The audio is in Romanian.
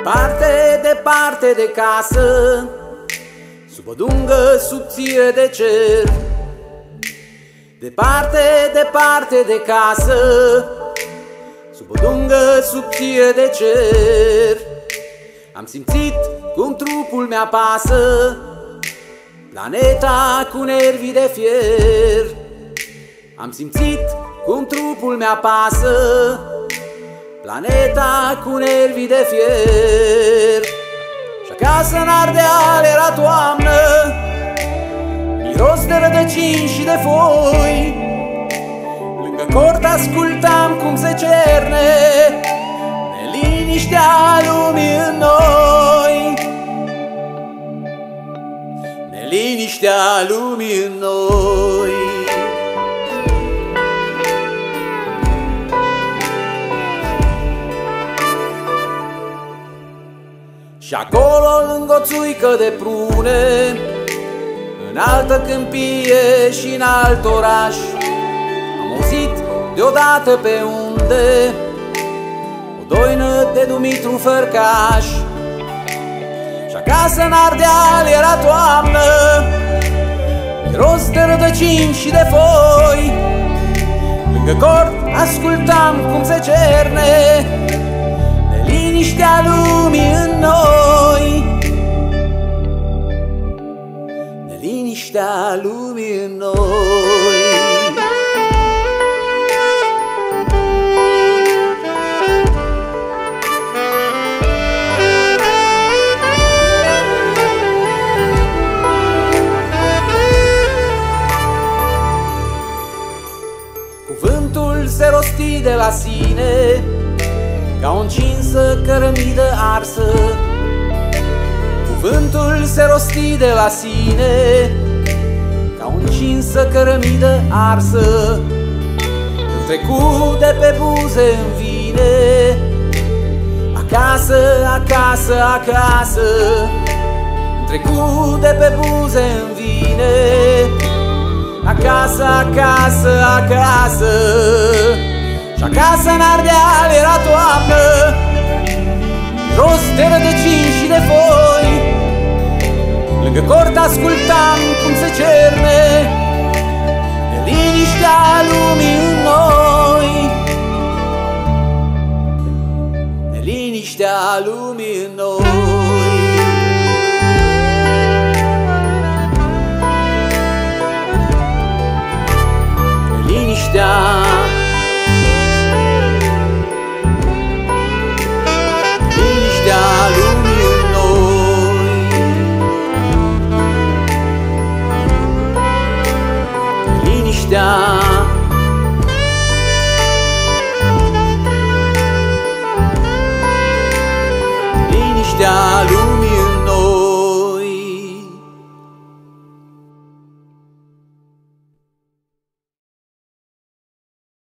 Departe, departe de casă, sub o dungă subțire de cer. Departe, departe de casă, sub o dungă subțire de cer. Am simțit cum trupul mi-apasă, planeta cu nervii de fier. Am simțit cum trupul mi-apasă, planeta cu nervii de fier. Și acasă în Ardeal era toamnă, miros de rădăcini și de foi. Lângă cort ascultam cum se cerne neliniștea lumii în noi. Neliniștea lumii în noi. Și acolo, lângă o țuică de prune, în altă câmpie și în alt oraș, am auzit deodată pe unde o doină de Dumitru Fărcaș. Și acasă în Ardeal era toamnă, miros de rădăcini și de foi. Lângă cort ascultam cum se cerne neliniștea lumii în noi. Neliniștea lumii în noi. Cuvântul se rosti de la sine ca o încinsă cărămidă arsă. Cuvântul se rosti de la sine ca o încinsă cărămidă arsă. Îmi trecu de pe buze în vine, acasă, acasă, acasă. Îmi trecu de pe buze în vine, acasă, acasă, acasă. Și acasă în Ardeal era toamnă, miros de rădăcini și de foi. Lângă cort ascultam cum se cerne neliniștea lumii în noi. Neliniștea lumii în noi. Neliniștea lumii în noi. Liniștea lumii.